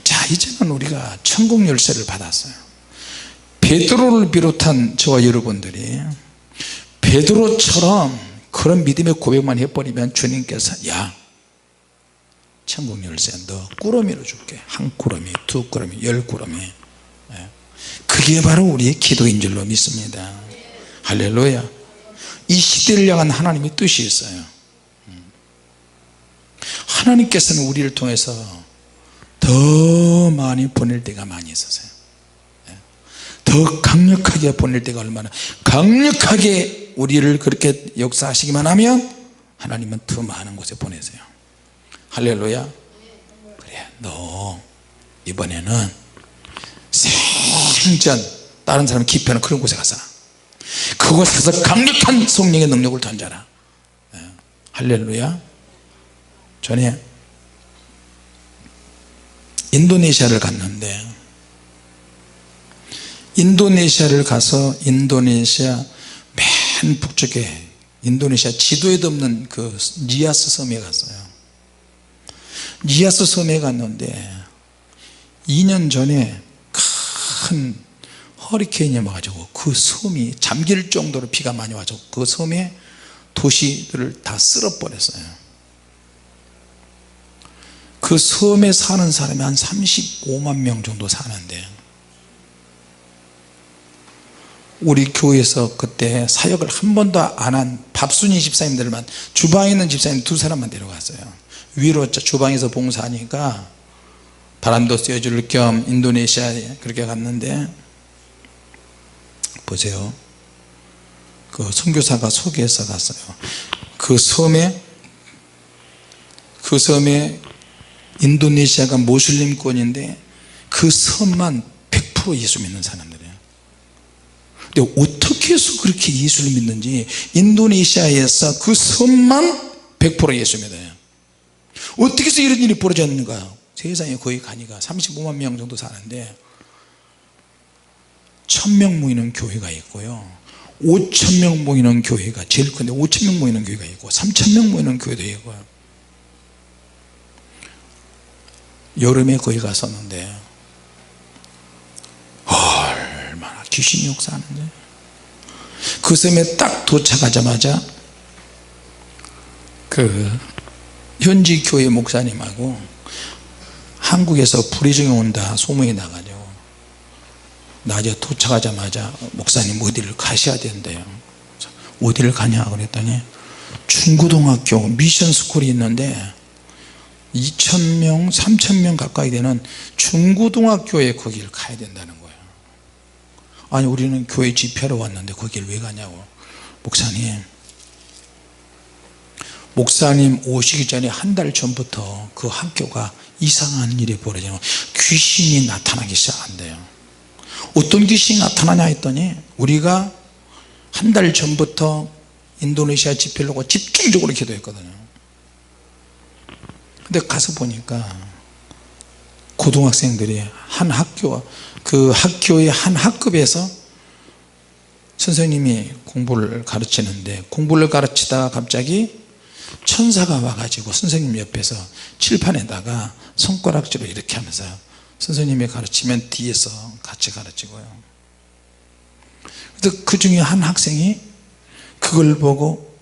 자, 이제는 우리가 천국 열쇠를 받았어요. 베드로를 비롯한 저와 여러분들이 베드로처럼 그런 믿음의 고백만 해버리면 주님께서 야, 천국 열쇠 너 꾸러미로 줄게. 한 꾸러미, 두 꾸러미, 10꾸러미. 그게 바로 우리의 기도인 줄로 믿습니다. 할렐루야. 이 시대를 향한 하나님의 뜻이 있어요. 하나님께서는 우리를 통해서 더 많이 보낼 때가 많이 있었어요. 더 강력하게 보낼 때가 얼마나 강력하게 우리를 그렇게 역사하시기만 하면 하나님은 더 많은 곳에 보내세요. 할렐루야. 그래, 너 이번에는 생전 다른 사람 기피하는 그런 곳에 가서 그곳에서 강력한 성령의 능력을 던져라. 할렐루야. 전에 인도네시아를 갔는데, 인도네시아를 가서 인도네시아 맨 북쪽에 인도네시아 지도에도 없는 그 니아스 섬에 갔어요. 니아스 섬에 갔는데 2년 전에 큰 허리케인이 와가지고 그 섬이 잠길 정도로 비가 많이 와서 그 섬에 도시들을 다 쓸어버렸어요. 그 섬에 사는 사람이 한 35만 명 정도 사는데 우리 교회에서 그때 사역을 한 번도 안 한 밥순이 집사님들만, 주방에 있는 집사님 2사람만 데려갔어요. 위로 주방에서 봉사하니까 바람도 쐬어줄 겸 인도네시아에 그렇게 갔는데, 보세요, 그 선교사가 소개해서 갔어요. 그 섬에 인도네시아가 모슬림권인데 그 섬만 100% 예수 믿는 사람들이에요. 근데 어떻게 해서 그렇게 예수를 믿는지, 인도네시아에서 그 섬만 100% 예수 믿어요. 어떻게 해서 이런 일이 벌어졌는가. 세상에 거기 가니까 35만 명 정도 사는데 1000명 모이는 교회가 있고요, 5000명 모이는 교회가 제일 큰데 5000명 모이는 교회가 있고 3000명 모이는 교회도 있고요. 여름에 거기 갔었는데 얼마나 귀신이 역사하는지. 그 섬에 딱 도착하자마자 그 현지 교회 목사님하고 한국에서 불의정이 온다 소문이 나가지고 낮에 도착하자마자 목사님 어디를 가셔야 된대요. 어디를 가냐 그랬더니 중고등학교 미션 스쿨이 있는데 2000명 3000명 가까이 되는 중고등학교에 거기를 가야 된다는 거예요. 아니 우리는 교회 집회하러 왔는데 거기를 왜 가냐고. 목사님 오시기 전에 한 달 전부터 그 학교가 이상한 일이 벌어지면 귀신이 나타나기 시작한대요. 어떤 귀신이 나타나냐 했더니 우리가 한 달 전부터 인도네시아 집회를 하고 집중적으로 기도했거든요. 근데 가서 보니까 고등학생들이 한 학교, 그 학교의 한 학급에서 선생님이 공부를 가르치는데 공부를 가르치다가 갑자기 천사가 와가지고 선생님 옆에서 칠판에다가 손가락질로 이렇게 하면서 선생님이 가르치면 뒤에서 같이 가르치고요. 그래서 그 중에 한 학생이 그걸 보고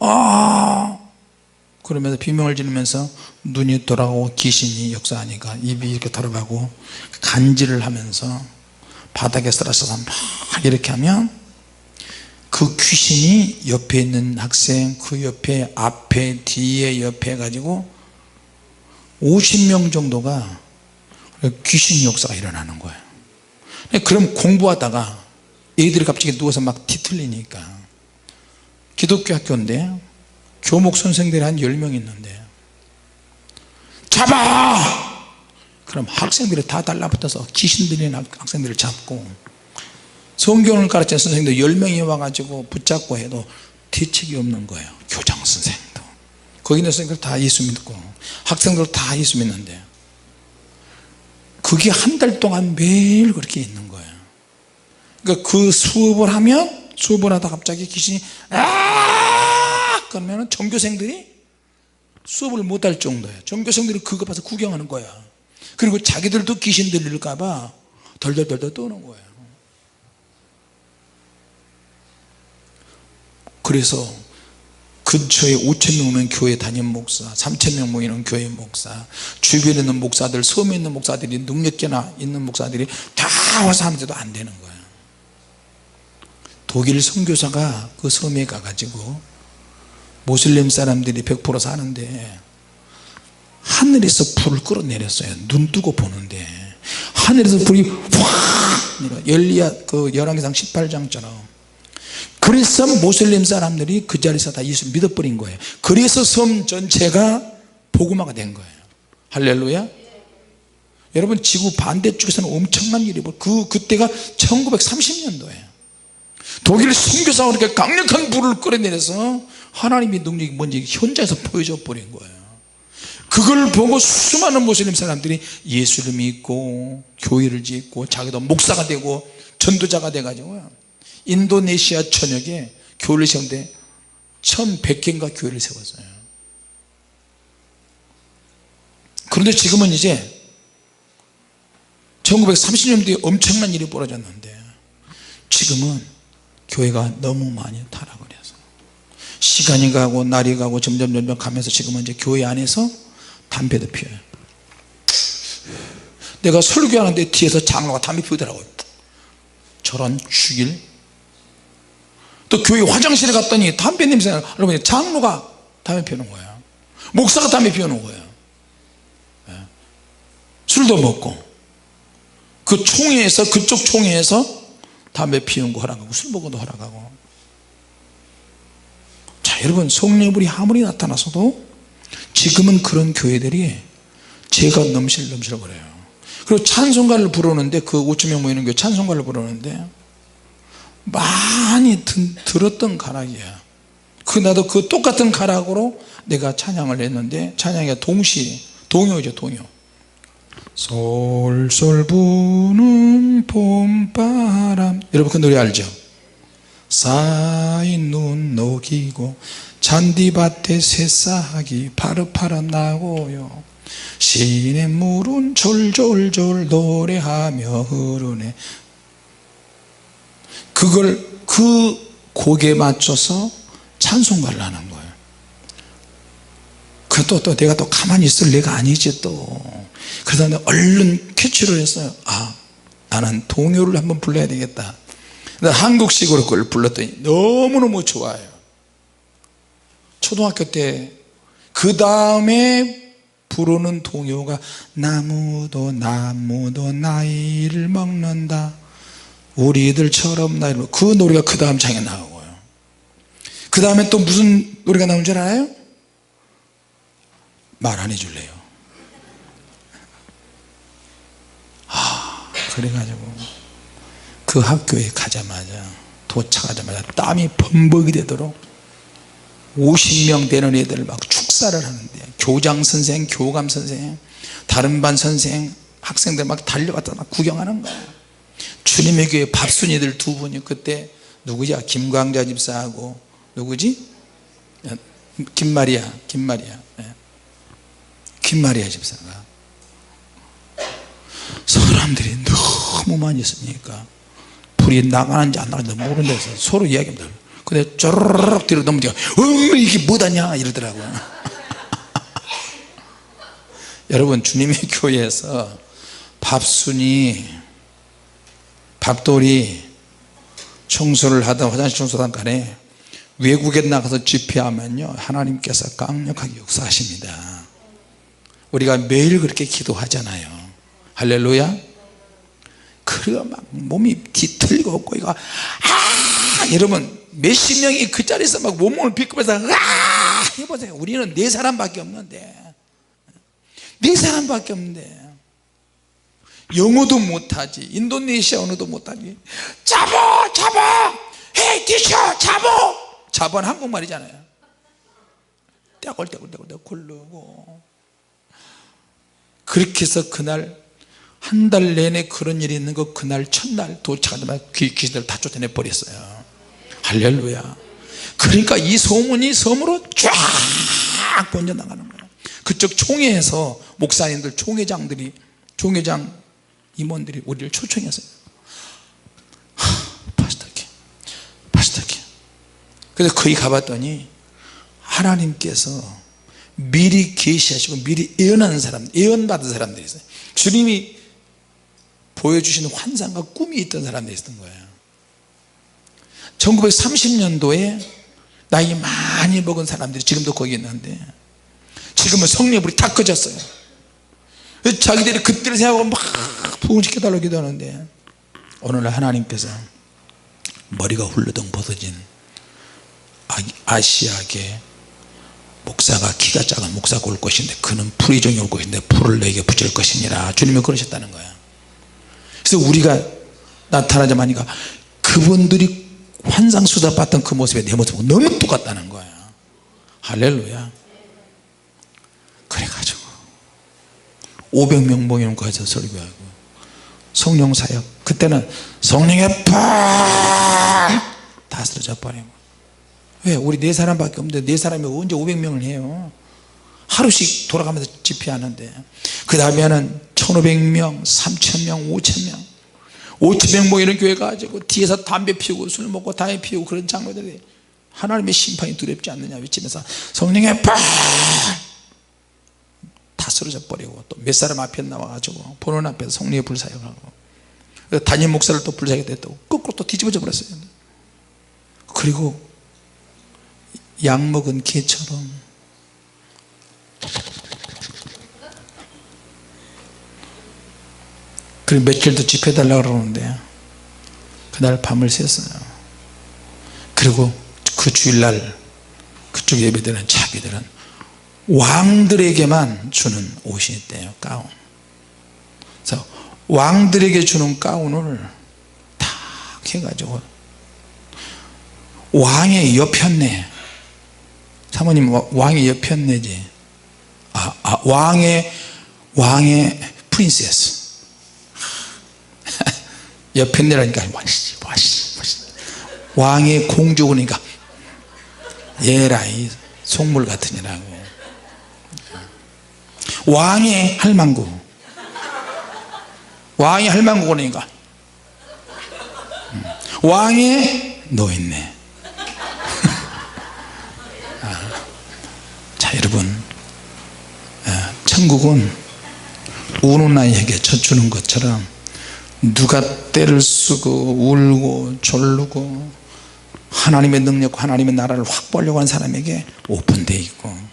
그러면서 비명을 지르면서 눈이 돌아가고 귀신이 역사하니까 입이 이렇게 돌아가고 간질을 하면서 바닥에 쓰러져서 막 이렇게 하면 그 귀신이 옆에 있는 학생, 그 옆에 앞에 뒤에 옆에 해가지고 50명 정도가 귀신 역사가 일어나는 거예요. 그럼 공부하다가 애들이 갑자기 누워서 막 뒤틀리니까, 기독교 학교인데 교목 선생들이 한 10명 있는데 잡아! 그럼 학생들이 다 달라붙어서 귀신 들린 학생들을 잡고, 성경을 가르치는 선생님도 10명이 와가지고 붙잡고 해도 대책이 없는 거예요. 교장 선생도, 거기 있는 선생님들 다 예수 믿고 학생들 다 예수 믿는데 그게 한 달 동안 매일 그렇게 있는 거예요. 그러니까 그 수업을 하다 갑자기 귀신이 그러면 전교생들이 수업을 못할 정도예요. 전교생들이 그거 봐서 구경하는 거야. 그리고 자기들도 귀신 들릴까 봐 덜덜덜덜 떠는 거예요. 그래서 근처에 5000명 모이는 교회 담임 목사, 3000명 모이는 교회 목사, 주변에 있는 목사들, 섬에 있는 목사들이, 능력계나 있는 목사들이 다 와서 하는데도 안 되는 거예요. 독일 선교사가 그 섬에 가가지고 모슬림 사람들이 100% 사는데 하늘에서 불을 끌어내렸어요. 눈 뜨고 보는데 하늘에서 불이 확 엘리야 그 열왕기상 18장처럼. 그래서 모슬림 사람들이 그 자리에서 다 예수 믿어버린 거예요. 그래서 섬 전체가 복음화가 된 거예요. 할렐루야. 여러분 지구 반대쪽에서는 엄청난 일이 그때가 1930년도예요 독일 선교사가 그렇게 강력한 불을 끌어내려서 하나님의 능력이 뭔지 현장에서 보여줘 버린 거예요. 그걸 보고 수많은 모슬림 사람들이 예수를 믿고 교회를 짓고 자기도 목사가 되고 전도자가 돼가지고 인도네시아 전역에 교회를 세우는데 1100개인가 교회를 세웠어요. 그런데 지금은 이제 1930년대에 엄청난 일이 벌어졌는데 지금은 교회가 너무 많이 타락을 해서 시간이 가고 날이 가고 점점 가면서 지금은 이제 교회 안에서 담배도 피워요. 내가 설교하는데 뒤에서 장로가 담배 피우더라고요. 저런 죽일. 또 교회 화장실에 갔더니 담배 냄새가, 여러분, 장로가 담배 피우는 거예요. 목사가 담배 피우는 거예요. 술도 먹고 그 총회에서, 그쪽 총회에서 담배 피우는 거 허락하고 술 먹어도 허락하고. 자, 여러분, 성령의 불이 아무리 나타나서도 지금은 그런 교회들이 죄가 넘실넘실 거려요. 그리고 찬송가를 부르는데, 그 5,000명 모이는 교회 찬송가를 부르는데 많이 들었던 가락이야. 나도 그 똑같은 가락으로 내가 찬양을 했는데, 찬양이 동요죠, 동요. 솔솔 부는 봄바람, 여러분 그 노래 알죠? 쌓인 눈 녹이고 잔디밭에 새싹이 파릇파릇 나고요, 시냇 물은 졸졸졸 노래하며 흐르네. 그걸 그 곡에 맞춰서 찬송가를 하는 거예요. 또 내가 또 가만히 있을 내가 아니지 또. 그래서 내가 얼른 캐치를 했어요. 아, 나는 동요를 한번 불러야 되겠다. 한국식으로 그걸 불렀더니 너무너무 좋아요. 초등학교 때 그 다음에 부르는 동요가 나무도 나이를 먹는다, 우리들처럼 나이를, 그 노래가 그 다음 장에 나오고요. 그 다음에 또 무슨 노래가 나온 줄 알아요? 말 안 해줄래요. 그래가지고 그 학교에 가자마자, 도착하자마자 땀이 범벅이 되도록 50명 되는 애들 막 축사를 하는데, 교장 선생, 교감 선생, 다른 반 선생, 학생들 막 달려갔다 막 구경하는 거예요. 주님의 교회 밥순이들 두 분이, 그때 누구지? 김광자 집사하고 누구지? 김마리아 집사가. 사람들이 너무 많이 있으니까 불이 나가는지 안 나가는지 모르는 데서 서로 이야기합니다. 근데 쪼르륵 뒤로 넘어지고 이게 뭐다냐 이러더라고요. 여러분, 주님의 교회에서 밥순이, 밥돌이 청소를 하든 화장실 청소하든 간에 외국에 나가서 집회하면요, 하나님께서 강력하게 역사하십니다. 우리가 매일 그렇게 기도하잖아요. 할렐루야. 그리고 막 몸이 뒤틀리고 없고, 이거 여러분, 몇십 명이 그 자리에서 막 몸을 비끄면서 해보세요. 우리는 4사람밖에 없는데, 4사람밖에 없는데 영어도 못하지, 인도네시아 언어도 못하지. 잡아 헤이 티셔 잡아는 한국말이잖아요. 떼굴떼굴 굴르고. 그렇게 해서 그날 한 달 내내 그런 일이 있는 거, 그날 첫날 도착하자마자 귀신들 다 쫓아내 버렸어요. 할렐루야. 그러니까 이 소문이 섬으로 쫙 번져나가는 거예요. 그쪽 총회에서 목사님들, 총회장 임원들이 우리를 초청했어요. 파스터께. 그래서 거기 가봤더니 하나님께서 미리 계시하시고 미리 예언하는 사람, 예언받은 사람들이 있어요. 주님이 보여주시는 환상과 꿈이 있던 사람들이 있었던 거예요. 1930년도에 나이 많이 먹은 사람들이 지금도 거기 있는데, 지금은 성령의 불이 다 꺼졌어요. 자기들이 그때를 생각하고 막 부흥시켜달라고 기도하는데, 오늘날 하나님께서 머리가 훌러덩 벗어진 아시아계 목사가, 키가 작은 목사가 올 것인데 그는 풀이종이 올 것인데 풀을 내게 붙일 것이니라, 주님이 그러셨다는 거야. 그래서 우리가 나타나자마자 그분들이 환상수다 봤던 그 모습에 내 모습하고 너무 똑같다는 거야. 할렐루야. 그래가지고 500명 모이는 거에서 설교하고 성령사역, 그때는 성령의 불 다 쓰러져 버리고 왜? 우리 4사람밖에 없는데 4사람이 언제 500명을 해요? 하루씩 돌아가면서 집회하는데, 그 다음에는 1500명 3000명 5000명 5000명 모이는 교회 가지고 뒤에서 담배 피우고 술 먹고 담배 피우고 그런 장로들이 하나님의 심판이 두렵지 않느냐 외치면서 성령의 불 다 쓰러져 버리고, 또 몇 사람 앞에 나와가지고 보는 앞에서 성령의 불사역하고, 담임 목사를 또 불사역이 됐다고 거꾸로 또 뒤집어져 버렸어요. 그리고 약 먹은 개처럼 그리고 며칠 더 집회해달라고 그러는데 그날 밤을 샜어요. 그리고 그 주일날 그쪽 예배드리는 자기들은 왕들에게만 주는 옷이 있대요. 가운. 그래서 왕들에게 주는 가운을 딱 해가지고 왕의 여편네, 사모님 왕의 여편네지, 왕의 프린세스 여편네라니까 왕의 공주니까 얘라 이 속물 같으니라고. 왕의 할망구, 왕의 할망구 그러니까 왕의 노인네. 자 여러분, 천국은 우는 아이에게 젖주는 것처럼 누가 때를 쓰고 울고 졸르고 하나님의 능력, 하나님의 나라를 확보하려고 하는 사람에게 오픈되어 있고,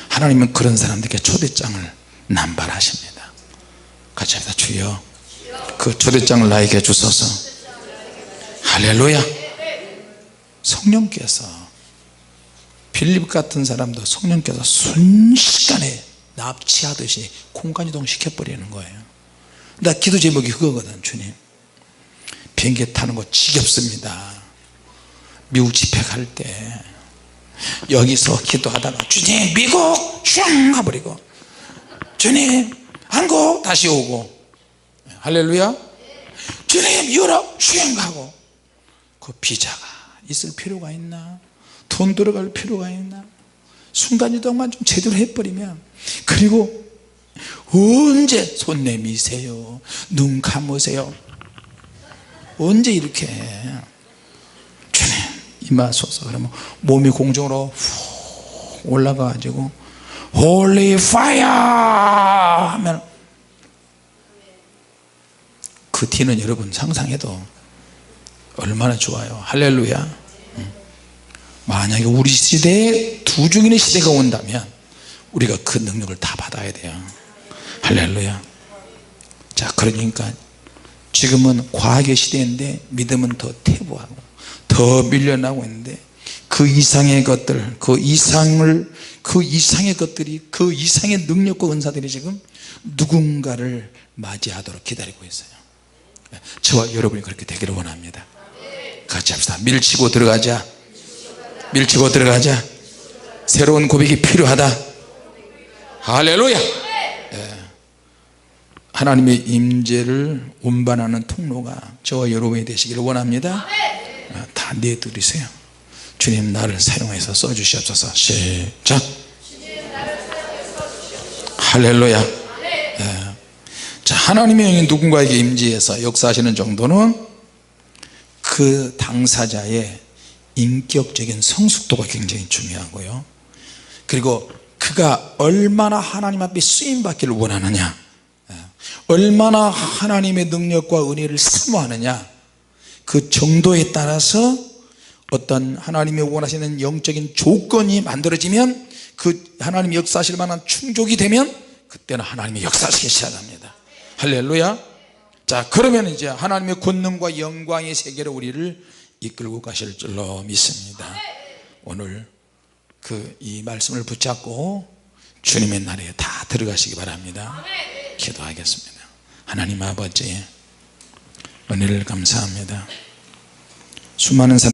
하나님은 그런 사람들에게 초대장을 남발하십니다. 같이 합시다. 주여 그 초대장을 나에게 주소서. 할렐루야. 성령께서, 빌립 같은 사람도 성령께서 순식간에 납치하듯이 공간이동 시켜버리는 거예요. 나 기도 제목이 그거거든. 주님, 비행기 타는 거 지겹습니다. 미국 집회 갈 때 여기서 기도하다가 주님 미국 슝 가버리고, 주님 한국 다시 오고, 할렐루야. 주님 유럽 슝 가고, 그 비자가 있을 필요가 있나? 돈 들어갈 필요가 있나? 순간이동만 좀 제대로 해버리면, 그리고 언제 손 내미세요, 눈 감으세요, 언제 이렇게 해? 주님 임하소서. 그러면 몸이 공중으로 후 올라가 가지고 홀리 파이어 하면 그 뒤는 여러분 상상해도 얼마나 좋아요. 할렐루야. 만약에 우리 시대에 두 중인의 시대가 온다면 우리가 그 능력을 다 받아야 돼요. 할렐루야. 자 그러니까 지금은 과학의 시대인데 믿음은 더 퇴보하고 더 밀려나고 있는데, 그 이상의 것들, 그 이상의 것들이, 그 이상의 능력과 은사들이 지금 누군가를 맞이하도록 기다리고 있어요. 저와 여러분이 그렇게 되기를 원합니다. 같이 합시다. 밀치고 들어가자. 밀치고 들어가자. 새로운 고백이 필요하다. 할렐루야. 하나님의 임재를 운반하는 통로가 저와 여러분이 되시기를 원합니다. 다 내드리세요. 주님 나를 사용해서 써주시옵소서. 시작. 할렐루야. 자, 하나님의 영이 누군가에게 임재해서 역사하시는 정도는 그 당사자의 인격적인 성숙도가 굉장히 중요하고요, 그리고 그가 얼마나 하나님 앞에 쓰임받기를 원하느냐, 얼마나 하나님의 능력과 은혜를 사모하느냐, 그 정도에 따라서 어떤 하나님이 원하시는 영적인 조건이 만들어지면, 그 하나님이 역사하실 만한 충족이 되면 그때는 하나님이 역사하시기 시작합니다. 할렐루야. 자 그러면 이제 하나님의 권능과 영광의 세계로 우리를 이끌고 가실 줄로 믿습니다. 오늘 이 말씀을 붙잡고 주님의 나라에 다 들어가시기 바랍니다. 기도하겠습니다. 하나님 아버지, 은혜를 감사합니다. 수많은